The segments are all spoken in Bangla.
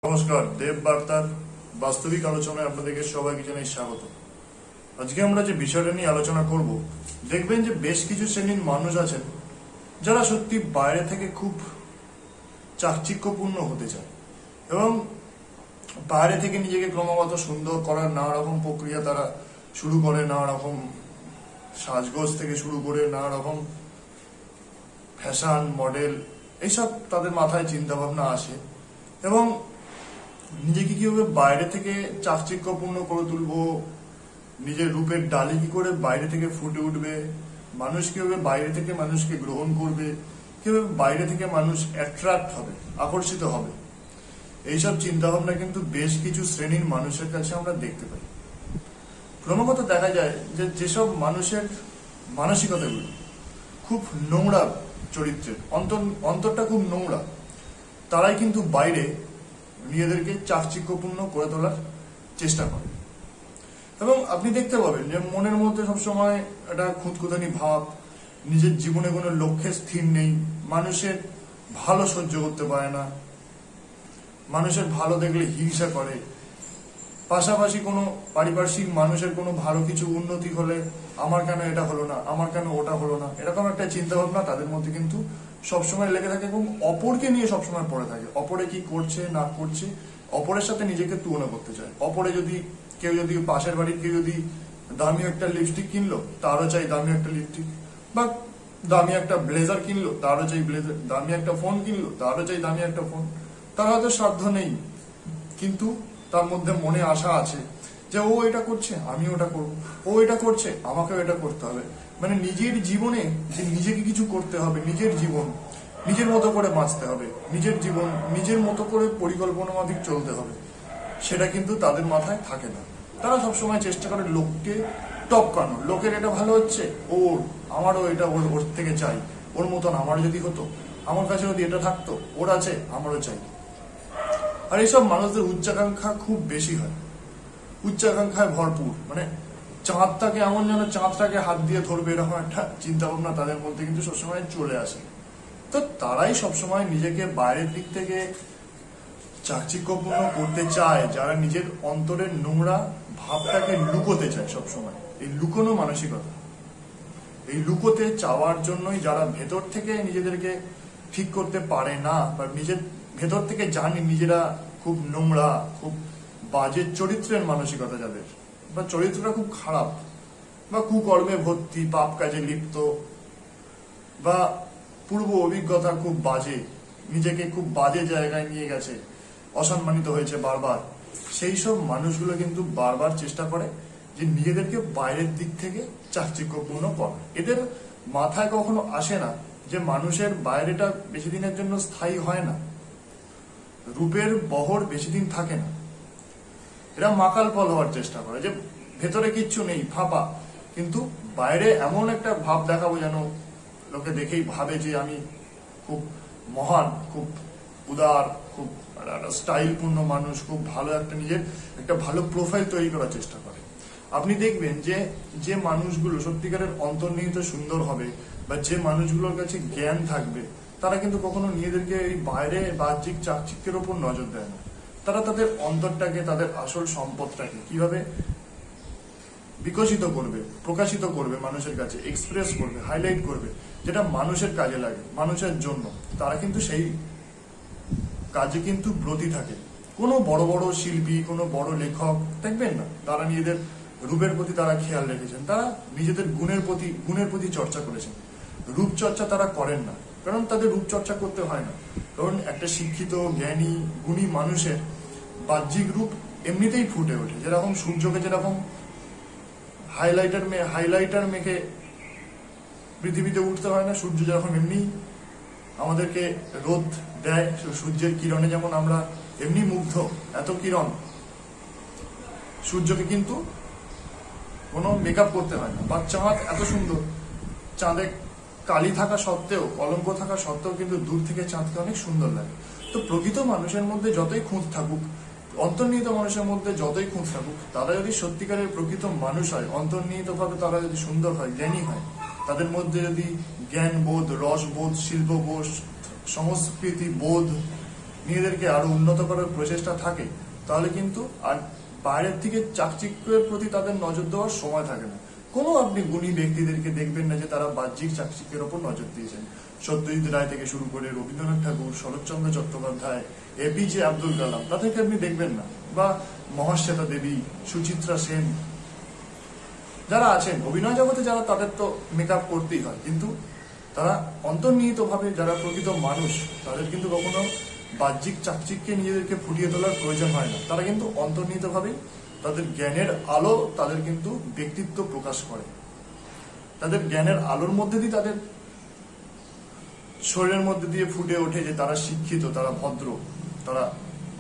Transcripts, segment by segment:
নমস্কার, দেব বার্তার বাস্তবিক আলোচনায় আপনাদেরকে সবাইকে জানাই স্বাগত। আজকে আমরা যে বিষয়টা নিয়ে আলোচনা করব, দেখবেন যে বেশ কিছু শ্রেণীর মানুষ আছেন যারা সত্যি বাইরে থেকে খুব চাকচিক্যপূর্ণ হতে চায় এবং বাইরে থেকে নিজেকে ক্রমাগত সুন্দর করার নানা রকম প্রক্রিয়া তারা শুরু করে, নানা রকম সাজগোজ থেকে শুরু করে নানা রকম ফ্যাশন মডেল এইসব তাদের মাথায় চিন্তা ভাবনা আসে এবং নিজেকে কিভাবে বাইরে থেকে চাকচিক্যপূর্ণ করে তুলবো, নিজের রূপের ডালি কি করে বাইরে থেকে ফুটে উঠবে, মানুষ কিভাবে বাইরে থেকে মানুষকে গ্রহণ করবে, কিভাবে বাইরে থেকে মানুষ অ্যাট্রাক্ট হবে, আকর্ষিত হবে, এইসব চিন্তা ভাবনা কিন্তু বেশ কিছু শ্রেণীর মানুষের কাছে আমরা দেখতে পাই। ক্রমাগত দেখা যায় যে যেসব মানুষের মানসিকতাগুলো খুব নোংরা চরিত্রের, অন্তরটা খুব নোংরা, তারাই কিন্তু বাইরে নিজেদেরকে চাকচিক্যপূর্ণ করে তোলার চেষ্টা করে। এবং আপনি দেখতে পাবেন যে মনের মধ্যে সবসময় একটা খুঁতখুঁতানি ভাব, নিজের জীবনে কোনো লক্ষ্যে স্থির নেই, মানুষের ভালো সহ্য করতে পারে না, মানুষের ভালো দেখলে হিংসা করে, পাশাপাশি কোনো পারিপার্শ্বিক মানুষের কোনো ভালো কিছু উন্নতি হলে আমার কেন এটা হলো না, আমার কেন ওটা হলো না, এরকম একটা চিন্তা ভাবনা তাদের মধ্যে কিন্তু সবসময় লেগে থাকে এবং অপরকে নিয়ে সবসময় পড়ে থাকে। অপরে কি করছে না করছে, অপরের সাথে নিজেকে তুলনা করতে চায়। অপরে কেউ যদি পাশের বাড়ির কেউ যদি দামি একটা লিপস্টিক কিনলো, তারও চাই দামি একটা লিপস্টিক, বা দামি একটা ব্লেজার কিনলো, তারও চাই ব্লেজার, দামি একটা ফোন কিনলো, তারও চাই দামি একটা ফোন। তার হয়তো সাধ্য নেই, কিন্তু তার মধ্যে মনে আশা আছে যে ও এটা করছে আমি ওটা করবো, ও এটা করছে আমাকেও এটা করতে হবে। মানে নিজের জীবনে যে নিজেকে কিছু করতে হবে, নিজের জীবন নিজের মতো করে বাঁচতে হবে, নিজের জীবন নিজের মতো করে পরিকল্পনা মাফিক চলতে হবে, সেটা কিন্তু তাদের মাথায় থাকে না। তারা সবসময় চেষ্টা করে লোককে টপকানো, লোকের এটা ভালো হচ্ছে, আমারও এটা ওর থেকে চাই, ওর মতন আমার যদি হতো, আমার কাছে যদি এটা থাকতো, ওর আছে আমারও চাই। আর এইসব মানুষদের উচ্চাকাঙ্ক্ষা খুব বেশি হয়, উচ্চাকাঙ্ক্ষায় ভরপুর, মানে চাঁদটাকে এমন যেন চাঁদটাকে হাত দিয়ে ধরবে এরকম একটা চিন্তা ভাবনা তাদের মধ্যে কিন্তু সবসময় চলে আসে। তো তারাই সবসময় নিজেকে বাইরের দিক থেকে চাকচিক্যপূর্ণ করতে চায়, যারা নিজের অন্তরের নোংরা ভাবটাকে লুকোতে চায় সবসময়। এই লুকোনো মানসিকতা, এই লুকোতে চাওয়ার জন্যই যারা ভেতর থেকে নিজেদেরকে ঠিক করতে পারে না, বা নিজের ভেতর থেকে জানি নিজেরা খুব নোংরা, খুব বাজে চরিত্রের মানসিকতা যাদের, বা চরিত্রটা খুব খারাপ, বা কুকর্মে ভর্তি, পাপ কাজে লিপ্ত, বা পূর্ব অভিজ্ঞতা খুব বাজে, নিজেকে খুব বাজে জায়গায় নিয়ে গেছে, অসম্মানিত হয়েছে বারবার, সেই সব মানুষগুলো কিন্তু বারবার চেষ্টা করে যে নিজেদেরকে বাইরের দিক থেকে চাকচিক্যপূর্ণ করা। এদের মাথায় কখনো আসে না যে মানুষের বাইরেটা বেশি দিনের জন্য স্থায়ী হয় না, রূপের বহর বেশি দিন থাকে না। এরা মাকাল ফল হওয়ার চেষ্টা করে যে ভেতরে কিচ্ছু নেই, ফাঁপা, কিন্তু বাইরে এমন একটা ভাব দেখাবো যেন লোকে দেখেই ভাবে যে আমি খুব মহান, খুব উদার, খুব স্টাইলপূর্ণ মানুষ, খুব ভালো একটা নিজের একটা ভালো প্রোফাইল তৈরি করার চেষ্টা করে। আপনি দেখবেন যে মানুষগুলো সত্যিকারের অন্তর্নিহিত সুন্দর হবে, বা যে মানুষগুলোর কাছে জ্ঞান থাকবে, তারা কিন্তু কখনো নিজেদেরকে এই বাইরে বাহ্যিক চাকচিক্যের উপর নজর দেয় না। তারা তাদের অন্তরটাকে, তাদের আসল সম্পদটাকে কিভাবে বিকশিত করবে, প্রকাশিত করবে, মানুষের কাছে এক্সপ্রেস করবে, হাইলাইট করবে, যেটা মানুষের কাজে লাগে, মানুষের জন্য, তারা কিন্তু সেই কাজে কিন্তু ব্রতী থাকে। কোনো বড় বড় শিল্পী, কোনো বড় লেখক দেখবেন না, তারা নিজেদের রূপের প্রতি তারা খেয়াল রেখেছেন, তারা নিজেদের গুণের প্রতি চর্চা করেছেন। রূপচর্চা তারা করেন না, কারণ তাদের রূপচর্চা করতে হয় না। কারণ একটা শিক্ষিত, জ্ঞানী, গুণী মানুষের বাহ্যিক রূপ এমনিতেই ফুটে ওঠে। যেরকম সূর্যকে যেরকম হাইলাইটার মেখে পৃথিবীতে উঠতে হয় না, সূর্য যেরকম এমনি আমাদেরকে রোদ দেয়, সূর্যের কিরণে যেমন আমরা এমনি মুগ্ধ, এত কিরণ, সূর্যকে কিন্তু কোনো মেকআপ করতে হয় না। বা চাঁদ এত সুন্দর, চাঁদে কালি থাকা সত্ত্বেও, কলঙ্ক থাকা সত্ত্বেও কিন্তু দূর থেকে চাঁদকে অনেক সুন্দর লাগে। তো প্রকৃত মানুষের মধ্যে যতই খুঁত থাকুক, অন্তর্নিহিত মানুষের মধ্যে যতই খুঁত থাকুক, তারা যদি সত্যিকারের প্রকৃত মানুষ হয়, অন্তর্নিহিত ভাবে তারা যদি সুন্দর হয়, জ্ঞানী হয়, তাদের মধ্যে যদি জ্ঞান বোধ, রস বোধ, শিল্প বোধ, সংস্কৃতি বোধ, নিজেদেরকে আরো উন্নত করার প্রচেষ্টা থাকে, তাহলে কিন্তু আর বাইরের থেকে চাকচিক্যের প্রতি তাদের নজর দেওয়ার সময় থাকে না। কোনো আপনি গুণী ব্যক্তিদেরকে দেখবেন না যে তারা বাহ্যিক চাকচিক্যের ওপর নজর দিয়েছেন। সত্যজিৎ রায় থেকে শুরু করে রবীন্দ্রনাথ ঠাকুর, শরৎচন্দ্র চট্টোপাধ্যায়, এপিজে আব্দুল কালাম, তাদেরকে আপনি দেখবেন না। বা মহাশ্বেতা দেবী, সুচিত্রা সেন, যারা আছেন অভিনয় জগতে, যারা তাদের তো মেকআপ করতেই হয়, কিন্তু তারা অন্তর্নিহিত ভাবে যারা প্রকৃত মানুষ, তাদের কিন্তু কখনো বাহ্যিক চাকচিক্যে নিজেদেরকে ফুটিয়ে তোলার প্রয়োজন হয় না। তারা কিন্তু অন্তর্নিহিত ভাবে তাদের জ্ঞানের আলো তাদের কিন্তু ব্যক্তিত্ব প্রকাশ করে। তাদের জ্ঞানের আলোর মধ্যে দিয়ে তাদের শরীরের মধ্যে দিয়ে ফুটে ওঠে যে তারা শিক্ষিত, তারা ভদ্র, তারা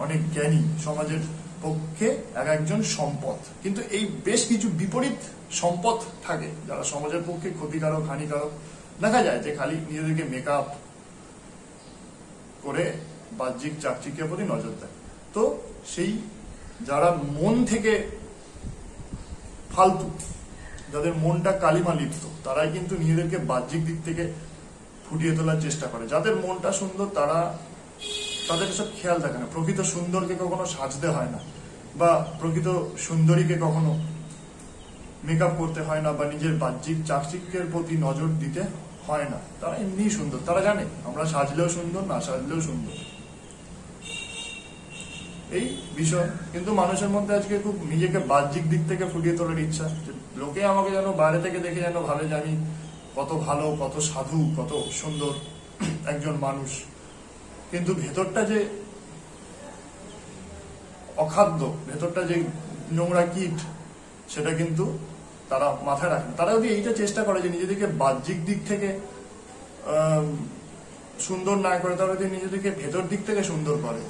অনেক জ্ঞানী, সমাজের পক্ষে একজন সম্পদ। কিন্তু এই বেশ কিছু বিপরীত সম্পদ থাকে যারা সমাজের পক্ষে ক্ষতিকারক, হানিকারক। দেখা যায় যে খালি নিজেদেরকে মেকআপ করে বাহ্যিক চাকচিক্যের প্রতি নজর দেয়। তো সেই যারা মন থেকে ফালতু, যাদের মনটা কালিমা লিপ্ত, তারাই কিন্তু নিজেদেরকে বাহ্যিক দিক থেকে ফুটিয়ে তোলার চেষ্টা করে। যাদের মনটা সুন্দর তারা তাদের সব খেয়াল থাকে না। প্রকৃত সুন্দরকে কখনো সাজতে হয় না, বা প্রকৃত সুন্দরীকে কখনো মেকআপ করতে হয় না, বা নিজের বাহ্যিক চাকচিক্যের প্রতি নজর দিতে হয় না। তারা এমনিই সুন্দর। তারা জানে আমরা সাজলেও সুন্দর, না সাজলেও সুন্দর, এই বিষয়। কিন্তু মানুষের মধ্যে আজকে খুব নিজেকে বাহ্যিক দিক থেকে ফুটিয়ে তোলার ইচ্ছা, যে লোকে আমাকে যেন বাইরে থেকে দেখে যেন ভাবে যে আমি কত ভালো, কত সাধু, কত সুন্দর একজন মানুষ। কিন্তু ভেতরটা যে অখাদ্য, ভেতরটা যে নোংরা কীট, সেটা কিন্তু তারা মাথায় রাখে না। তারা যদি এইটা চেষ্টা করে যে নিজেদেরকে বাহ্যিক দিক থেকে সুন্দর না করে, তারা যদি নিজেদেরকে ভেতর দিক থেকে সুন্দর করে,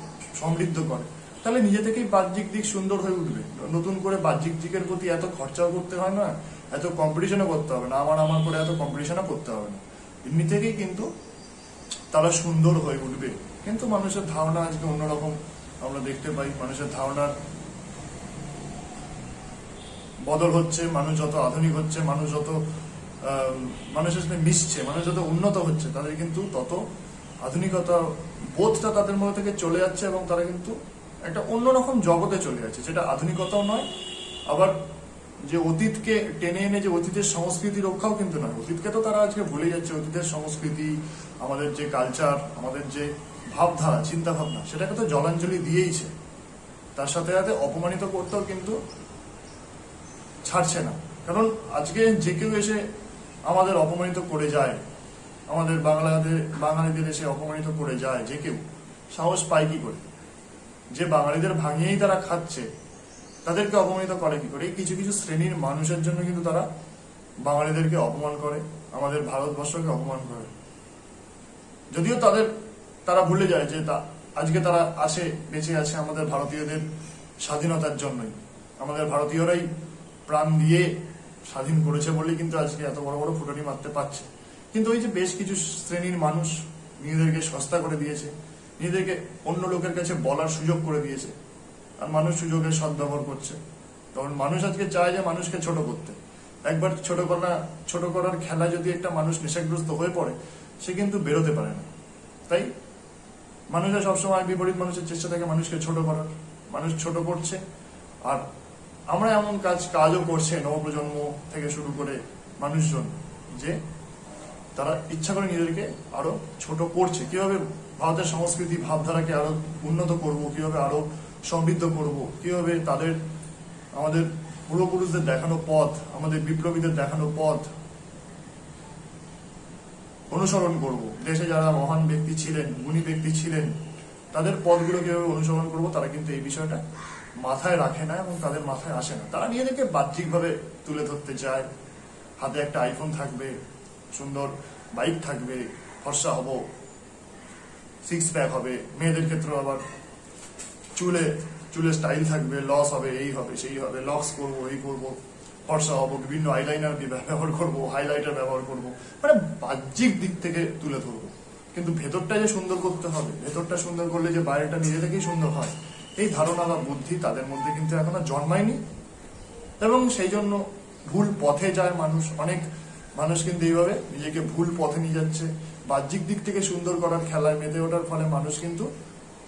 সমৃদ্ধ করে, তাহলে নিজে থেকেই বাহ্যিক দিক সুন্দর হয়ে উঠবে। নতুন করে বাহ্যিক দিকের প্রতি এত খরচাও করতে হয় না, এত কম্পিটিশনও করতে হবে না, আমার করে এত কম্পিটিশনও করতে হবে না। এমনি থেকেই কিন্তু তারা সুন্দর হয়ে উঠবে। কিন্তু মানুষের ধারণা আজকে অন্যরকম আমরা দেখতে পাই। মানুষের ধারণার বদল হচ্ছে, মানুষ যত আধুনিক হচ্ছে, মানুষ যত মানুষের সাথে মিশছে, মানুষ যত উন্নত হচ্ছে, তাদের কিন্তু তত আধুনিকতা বোধটা তাদের মধ্যে থেকে চলে যাচ্ছে, এবং তারা কিন্তু একটা অন্যরকম জগতে চলে যাচ্ছে, যেটা আধুনিকতাও নয়, আবার যে অতীতকে টেনে এনে যে অতীতের সংস্কৃতি রক্ষাও কিন্তু নয়। অতীতকে তো তারা আজকে ভুলে যাচ্ছে। অতীতের সংস্কৃতি, আমাদের যে কালচার, আমাদের যে ভাবধারা, চিন্তা ভাবনা, সেটাকে তো জলাঞ্জলি দিয়েইছে। তার সাথে সাথে অপমানিত করতেও কিন্তু ছাড়ছে না। কারণ আজকে যে কেউ এসে আমাদের অপমানিত করে যায়, আমাদের বাঙালিদের এসে অপমানিত করে যায়, যে কেউ সাহস পায় কি করে? যে বাঙালিদের ভাঙিয়েই তারা খাচ্ছে, তাদেরকে অপমানিত করে কি করে? এই কিছু কিছু শ্রেণীর মানুষের জন্য কিন্তু তারা বাঙালিদেরকে অপমান করে, আমাদের ভারতবর্ষকে অপমান করে। যদিও তারা ভুলে যায় যে আজকে তারা বেঁচে আছে আমাদের ভারতীয়দের স্বাধীনতার জন্যই। আমাদের ভারতীয়রাই প্রাণ দিয়ে স্বাধীন করেছে বলেই কিন্তু আজকে এত বড় বড় ফুটানি মারতে পারছে। কিন্তু ওই যে বেশ কিছু শ্রেণীর মানুষ নিজেদেরকে সস্তা করে দিয়েছে, নিজেদেরকে অন্য লোকের কাছে বলার সুযোগ করে দিয়েছে, আর মানুষ সুযোগের সদ্ব্যবহার করছে। কারণ মানুষ আজকে চায় যে মানুষকে ছোট করতে। একবার ছোট করার খেলা যদি একটা মানুষ নেশাগ্রস্ত হয়ে পড়ে, সে কিন্তু বেরোতে পারে না। তাই মানুষের সবসময় বিপরীত মানুষের চেষ্টা থাকে মানুষকে ছোট করার। মানুষ ছোট করছে, আর আমরা এমন কাজও করছে নবপ্রজন্ম থেকে শুরু করে মানুষজন, যে তারা ইচ্ছা করে নিজেদেরকে আরো ছোট করছে। কিভাবে ভারতের সংস্কৃতি ভাবধারাকে আরো উন্নত করব, কিভাবে আরো সমৃদ্ধ করব, কিভাবে আমাদের পূর্বপুরুষদের দেখানো পথ, আমাদের বিপ্লবীদের দেখানো পথ অনুসরণ করব। দেশে যারা মহান ব্যক্তি ছিলেন, গুণী ব্যক্তি ছিলেন, তাদের পথগুলো কিভাবে অনুসরণ করব, তারা কিন্তু এই বিষয়টা মাথায় রাখে না এবং তাদের মাথায় আসে না। তারা নিজেদেরকে বাহ্যিকভাবে তুলে ধরতে চায়। হাতে একটা আইফোন থাকবে, সুন্দর বাইক থাকবে, ফর্সা হব, 6 প্যাক হবে, মেয়েদের ক্ষেত্রে আবার চুলে স্টাইল থাকবে, লস হবে, এই হবে, সেই হবে, লক্স করবো, এই করবো, ফর্সা হবো, বিভিন্ন আইলাইনার ব্যবহার করবো, হাইলাইটার ব্যবহার করবো, মানে বাহ্যিক দিক থেকে তুলে ধরবো। কিন্তু ভেতরটা যে সুন্দর করতে হবে, ভেতরটা সুন্দর করলে যে বাইরেটা নিজে থেকেই সুন্দর হয়, এই ধারণা বা বুদ্ধি তাদের মধ্যে কিন্তু এখনো জন্মায়নি। এবং সেই জন্য ভুল পথে যায় মানুষ। অনেক মানুষ কিন্তু এইভাবে নিজেকে ভুল পথে নিয়ে যাচ্ছে। বাহ্যিক দিক থেকে সুন্দর করার খেলায় মেতে ওঠার ফলে মানুষ কিন্তু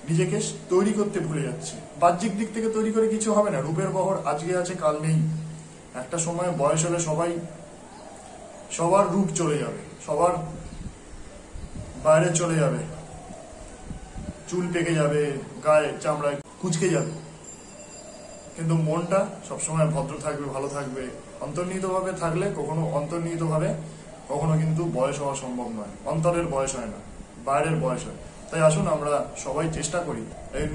নিজেকে তৈরি করতে ভুলে যাচ্ছে। বাহ্যিক দিক থেকে তৈরি করে কিছু হবে না। রূপের বহর আজকে আছে, কাল নেই। একটা সময় বয়স হলে সবার রূপ চলে যাবে, সবার বাইরে চলে যাবে, চুল পেকে যাবে, গায়ে চামড়ায় কুচকে যাবে, কিন্তু মনটা সবসময় ভদ্র থাকবে, ভালো থাকবে। অন্তর্নিহিতভাবে থাকলে কখনো কিন্তু বয়স হওয়া সম্ভব নয়। অন্তরের বয়স হয় না, বাইরের বয়স হয়। তাই আসুন আমরা সবাই চেষ্টা করি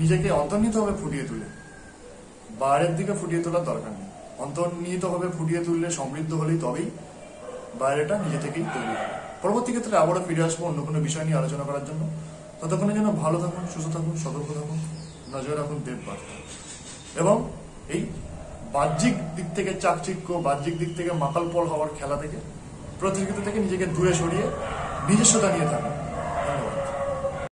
নিজেকে অন্তর্নিহিতভাবে ফুটিয়ে তুলে, বাইরের দিকে ফুটিয়ে তোলার দরকার নেই। অন্তর্নিহিতভাবে ফুটিয়ে তুললে, সমৃদ্ধ হলেই তবেই বাইরেটা নিজে থেকেই তৈরি হবে। পরবর্তী ক্ষেত্রে আবারও ফিরে আসবো অন্য কোনো বিষয় নিয়ে আলোচনা করার জন্য। ততক্ষণে যেন ভালো থাকুন, সুস্থ থাকুন, সতর্ক থাকুন, নজরে রাখুন দেববার্তা। এবং এই বাহ্যিক দিক থেকে চাকচিক্য, বাহ্যিক দিক থেকে মাকালপল হওয়ার খেলা থেকে, প্রতিযোগিতা থেকে নিজেকে দূরে সরিয়ে নিজস্বতা নিয়ে থাকুন।